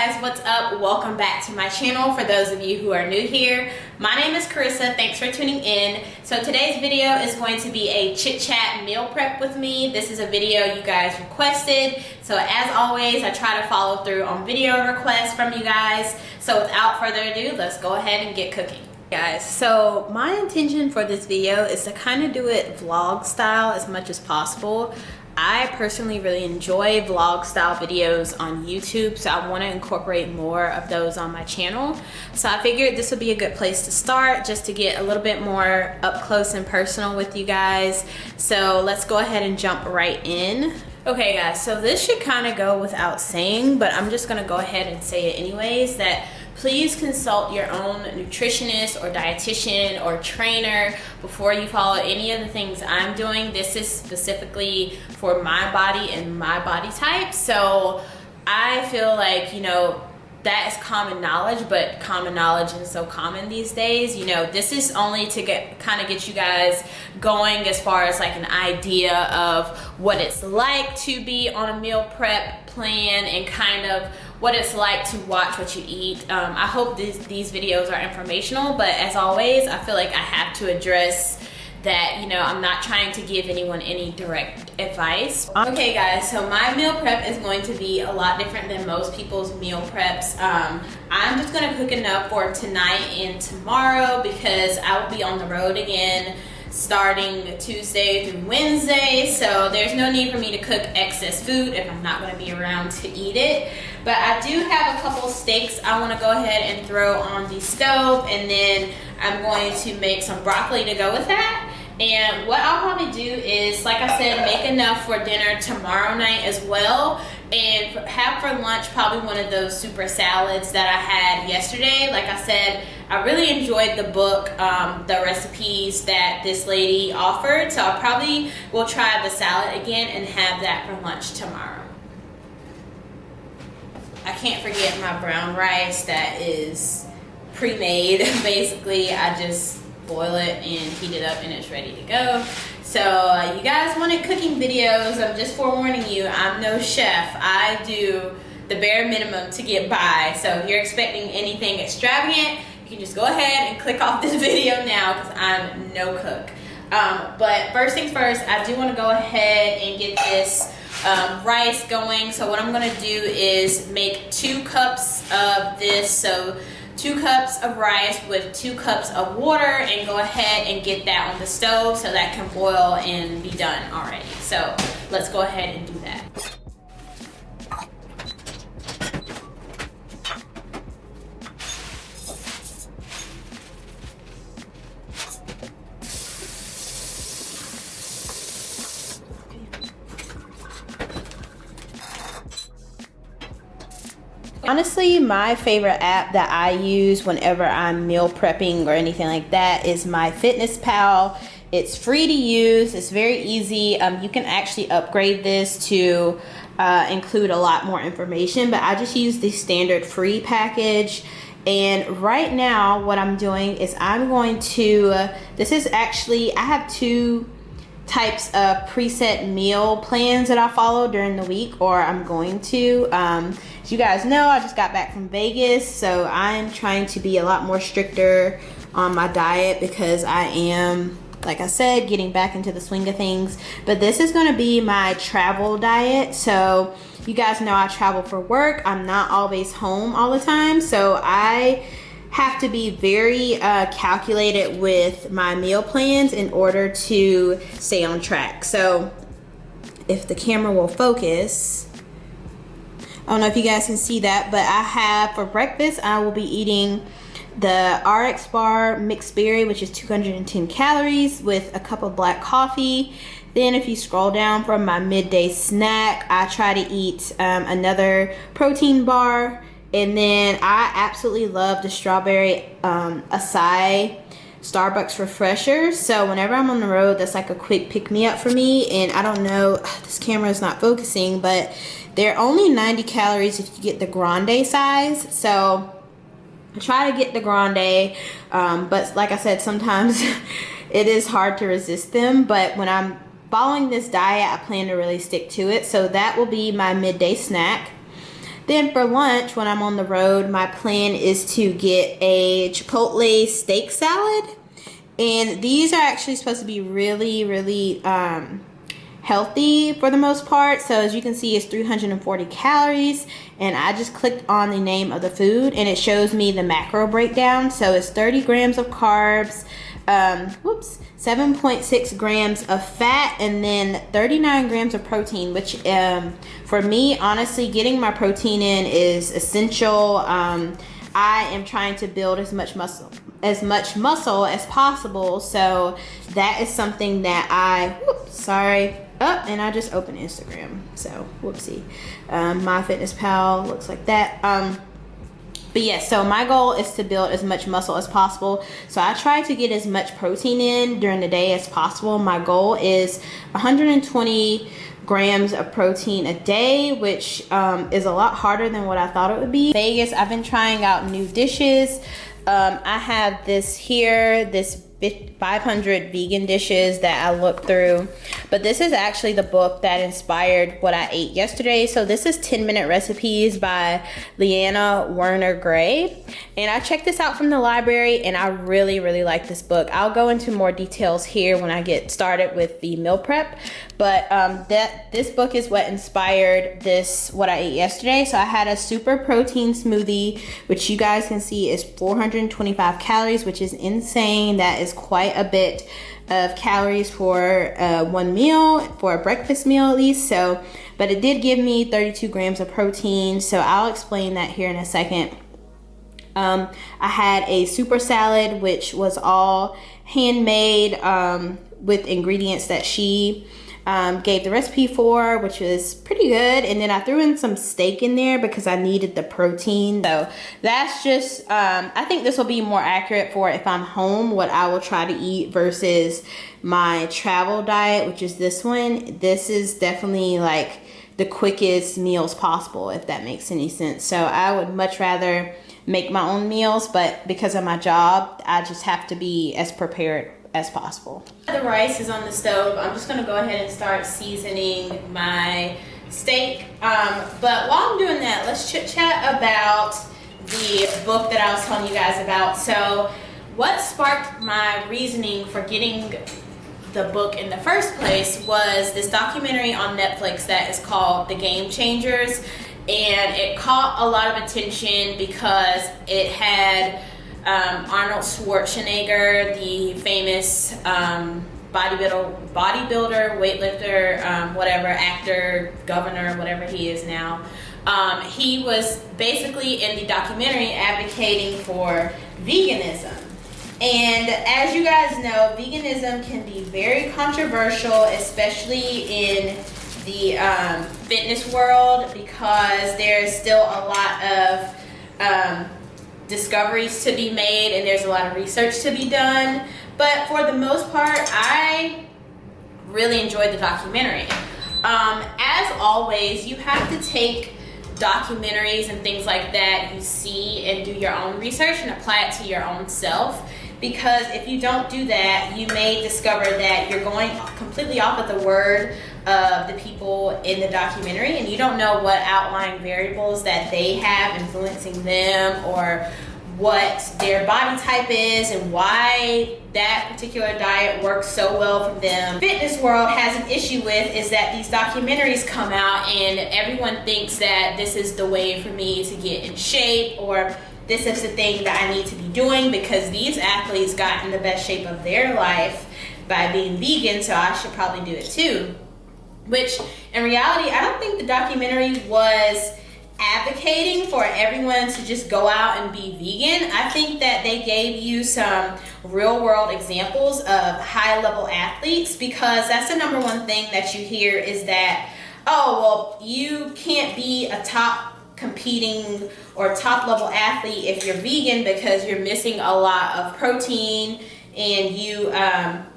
guys, what's up? Welcome back to my channel. For those of you who are new here, my name is Carissa. Thanks for tuning in. So today's video is going to be a chit chat meal prep with me. This is a video you guys requested. So as always, I try to follow through on video requests from you guys. So without further ado, let's go ahead and get cooking. Guys, so my intention for this video is to kind of do it vlog style as much as possible. I personally really enjoy vlog style videos on YouTube, so I want to incorporate more of those on my channel. So I figured this would be a good place to start, just to get a little bit more up close and personal with you guys. So let's go ahead and jump right in. Okay guys, so this should kind of go without saying, but I'm just going to go ahead and say it anyways, that please consult your own nutritionist or dietitian or trainer before you follow any of the things I'm doing. This is specifically for my body and my body type. So I feel like, you know, that is common knowledge, but common knowledge is so common these days. You know, this is only to get you guys going as far as like an idea of what it's like to be on a meal prep plan and kind of what it's like to watch what you eat. I hope these videos are informational, but as always, I feel like I have to address that, you know, I'm not trying to give anyone any direct advice. Okay guys, so my meal prep is going to be a lot different than most people's meal preps. I'm just gonna cook enough for tonight and tomorrow because I will be on the road again starting Tuesday through Wednesday, so there's no need for me to cook excess food if I'm not going to be around to eat it. But I do have a couple steaks I want to go ahead and throw on the stove, and then I'm going to make some broccoli to go with that. And what I'll probably do is, like I said, make enough for dinner tomorrow night as well, and have for lunch probably one of those super salads that I had yesterday. Like I said, I really enjoyed the book, the recipes that this lady offered, so I probably will try the salad again and have that for lunch tomorrow. I can't forget my brown rice that is pre-made. Basically, I just boil it and heat it up and it's ready to go. So you guys wanted cooking videos. I'm just forewarning you, I'm no chef. I do the bare minimum to get by. So if you're expecting anything extravagant, you can just go ahead and click off this video now because I'm no cook. But first things first, I do want to go ahead and get this rice going. So what I'm going to do is make 2 cups of this. So 2 cups of rice with 2 cups of water, and go ahead and get that on the stove so that can boil and be done already. So let's go ahead and do that. Honestly, my favorite app that I use whenever I'm meal prepping or anything like that is MyFitnessPal. It's free to use, it's very easy. You can actually upgrade this to include a lot more information, but I just use the standard free package. And right now what I'm doing is I'm going to, this is actually, I have 2 types of preset meal plans that I follow during the week, or I'm going to. As you guys know, I just got back from Vegas, so I'm trying to be a lot more stricter on my diet because I am, like I said, getting back into the swing of things. But this is going to be my travel diet. So you guys know I travel for work. I'm not always home all the time, so I have to be very calculated with my meal plans in order to stay on track. So if the camera will focus, I don't know if you guys can see that, but I have for breakfast, I will be eating the RX bar mixed berry, which is 210 calories with a cup of black coffee. Then if you scroll down from my midday snack, I try to eat another protein bar. And then I absolutely love the strawberry acai Starbucks refresher. So whenever I'm on the road, that's like a quick pick-me-up for me. And I don't know, this camera is not focusing, but they're only 90 calories if you get the grande size. So I try to get the grande, but like I said, sometimes it is hard to resist them. But when I'm following this diet, I plan to really stick to it. So that will be my midday snack. Then for lunch, when I'm on the road, my plan is to get a Chipotle steak salad. And these are actually supposed to be really healthy for the most part. So as you can see, it's 340 calories. And I just clicked on the name of the food and it shows me the macro breakdown. So it's 30 grams of carbs, 7.6 grams of fat, and then 39 grams of protein, which for me, honestly, getting my protein in is essential. I am trying to build as much muscle as possible, so that is something that and I just opened Instagram, so whoopsie. MyFitnessPal looks like that. But yes, so my goal is to build as much muscle as possible. So I try to get as much protein in during the day as possible. My goal is 120 grams of protein a day, which is a lot harder than what I thought it would be. Vegas, I've been trying out new dishes. I have this here, this 500 vegan dishes that I looked through, but this is actually the book that inspired what I ate yesterday. So this is 10-Minute Recipes by Leanna Werner Gray, and I checked this out from the library and I really like this book. I'll go into more details here when I get started with the meal prep, but this book is what inspired what I ate yesterday. So I had a super protein smoothie, which you guys can see is 425 calories, which is insane. That is quite a bit of calories for one meal, for a breakfast meal at least. So, but it did give me 32 grams of protein, so I'll explain that here in a second. I had a super salad, which was all handmade with ingredients that she gave the recipe for, which was pretty good. And then I threw in some steak in there because I needed the protein. So that's just, I think this will be more accurate for if I'm home, what I will try to eat versus my travel diet, which is this one. This is definitely like the quickest meals possible, if that makes any sense. So I would much rather make my own meals, but because of my job, I just have to be as prepared as possible. The rice is on the stove. I'm just gonna go ahead and start seasoning my steak. But while I'm doing that, let's chit chat about the book that I was telling you guys about. So what sparked my reasoning for getting the book in the first place was this documentary on Netflix that is called The Game Changers, and it caught a lot of attention because it had Arnold Schwarzenegger, the famous bodybuilder, weightlifter, whatever, actor, governor, whatever he is now. He was basically in the documentary advocating for veganism. And as you guys know, veganism can be very controversial, especially in the fitness world, because there's still a lot of discoveries to be made and there's a lot of research to be done. But for the most part, I really enjoyed the documentary. As always, you have to take documentaries and things like that you see and do your own research and apply it to your own self, because if you don't do that, you may discover that you're going completely off of the word of the people in the documentary, and you don't know what outlying variables that they have influencing them, or what their body type is and why that particular diet works so well for them. Fitness world has an issue with is that these documentaries come out and everyone thinks that this is the way for me to get in shape, or this is the thing that I need to be doing because these athletes got in the best shape of their life by being vegan, so I should probably do it too. Which in reality, I don't think the documentary was advocating for everyone to just go out and be vegan. I think that they gave you some real world examples of high level athletes, because that's the number one thing that you hear is that, oh, well, you can't be a top competing or top level athlete if you're vegan because you're missing a lot of protein, and you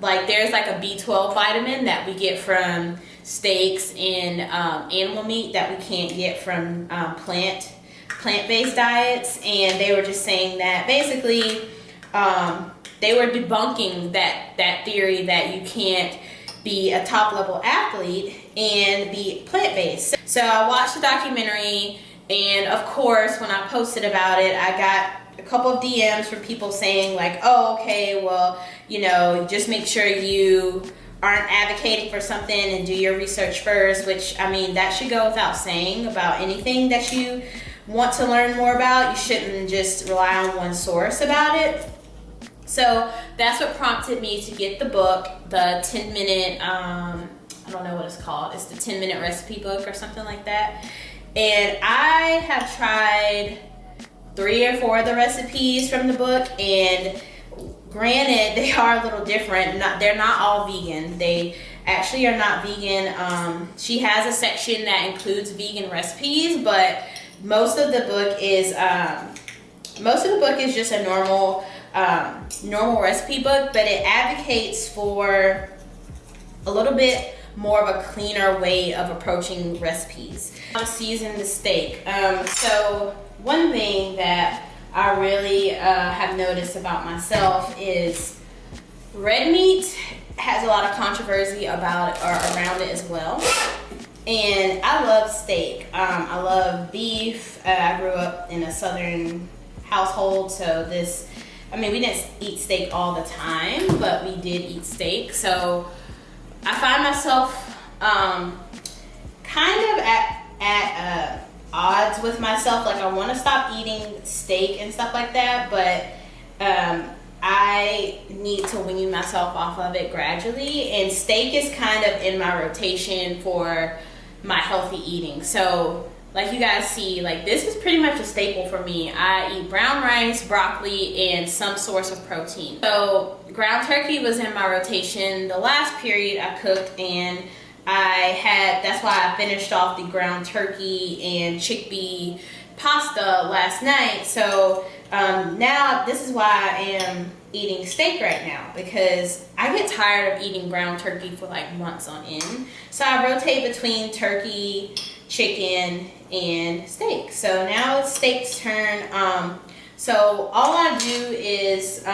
like there's like a B12 vitamin that we get from steaks and animal meat that we can't get from plant-based diets. And they were just saying that basically they were debunking that theory that you can't be a top level athlete and be plant-based. So I watched the documentary And of course, when I posted about it, I got a couple of DMs from people saying like, oh, okay, well, you know, just make sure you aren't advocating for something and do your research first, which, I mean, that should go without saying about anything that you want to learn more about. You shouldn't just rely on one source about it. So that's what prompted me to get the book, the 10-minute, I don't know what it's called. It's the 10-minute recipe book or something like that. And I have tried 3 or 4 of the recipes from the book, and granted, they are a little different. They're not all vegan. They actually are not vegan. She has a section that includes vegan recipes, but most of the book is just a normal recipe book, but it advocates for a little bit more of a cleaner way of approaching recipes. How to season the steak. So one thing that I really have noticed about myself is red meat has a lot of controversy about it, or around it as well. And I love steak. I love beef. I grew up in a southern household, so we didn't eat steak all the time, but we did eat steak. So I find myself kind of at odds with myself. Like, I want to stop eating steak and stuff like that, but I need to wean myself off of it gradually, and steak is kind of in my rotation for my healthy eating. So like you guys see, like, this is pretty much a staple for me. I eat brown rice, broccoli, and some source of protein. So ground turkey was in my rotation the last period I cooked, and that's why I finished off the ground turkey and chickpea pasta last night. So now this is why I am eating steak right now, because I get tired of eating ground turkey for like months on end. So I rotate between turkey, chicken, and steak. So now it's steak's turn. So all I do is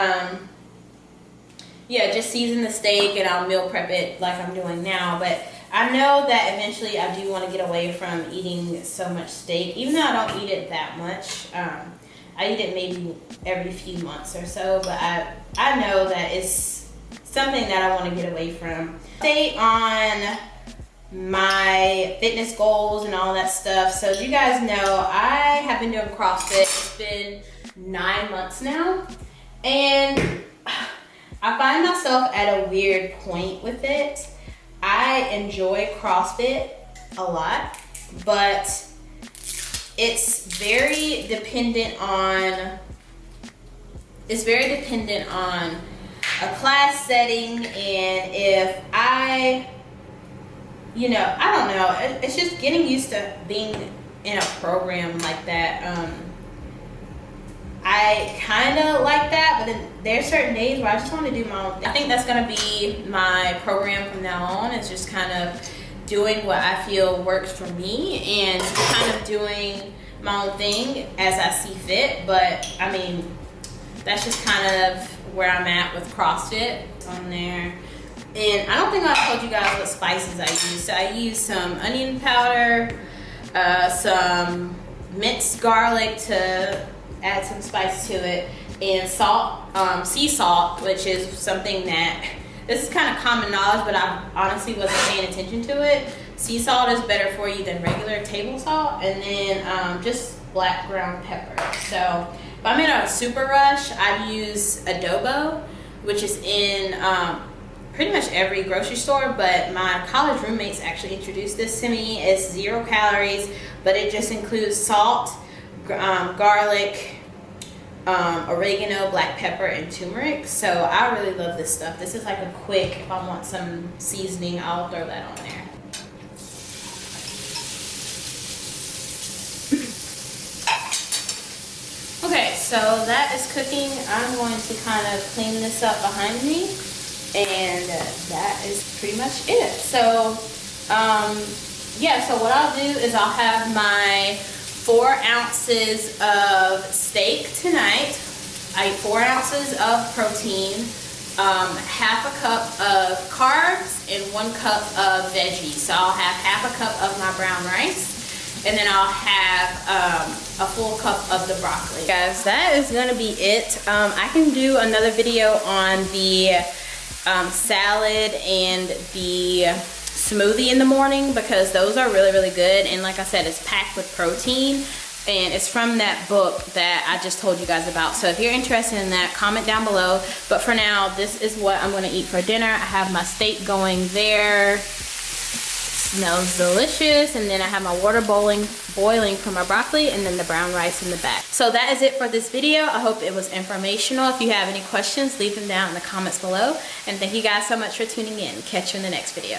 just season the steak, and I'll meal prep it like I'm doing now. But I know that eventually I do want to get away from eating so much steak, even though I don't eat it that much. I eat it maybe every few months or so, but I know that it's something that I want to get away from. Stay on my fitness goals and all that stuff. So as you guys know, I have been doing CrossFit. It's been 9 months now, and I find myself at a weird point with it. I enjoy CrossFit a lot, but it's very dependent on a class setting, and if I don't know, it's just getting used to being in a program like that. I kind of like that, but then there's certain days where I just want to do my own thing. I think that's going to be my program from now on. It's just kind of doing what I feel works for me and kind of doing my own thing as I see fit. But I mean, that's just kind of where I'm at with CrossFit on there. And I don't think I told you guys what spices I use. So I use some onion powder, some minced garlic to add some spice to it, and salt, sea salt, which is something that, this is kind of common knowledge, but I honestly wasn't paying attention to it. Sea salt is better for you than regular table salt, and then just black ground pepper. So if I'm in a super rush, I'd use adobo, which is in pretty much every grocery store, but my college roommates actually introduced this to me. It's 0 calories, but it just includes salt, garlic, oregano, black pepper, and turmeric. So I really love this stuff. This is like a quick, if I want some seasoning, I'll throw that on there. Okay, so that is cooking. I'm going to kind of clean this up behind me, and that is pretty much it. So so what I'll do is I'll have my 4 ounces of steak tonight. I eat 4 ounces of protein, half a cup of carbs, and 1 cup of veggies. So I'll have half a cup of my brown rice. and then I'll have a full cup of the broccoli. Guys, that is gonna be it. I can do another video on the salad and the smoothie in the morning, because those are really, really good. And like I said, it's packed with protein. And it's from that book that I just told you guys about. So if you're interested in that, comment down below. But for now, this is what I'm gonna eat for dinner. I have my steak going there. Smells delicious. And then I have my water boiling for my broccoli, and then the brown rice in the back. So that is it for this video. I hope it was informational. If you have any questions, leave them down in the comments below. And thank you guys so much for tuning in. Catch you in the next video.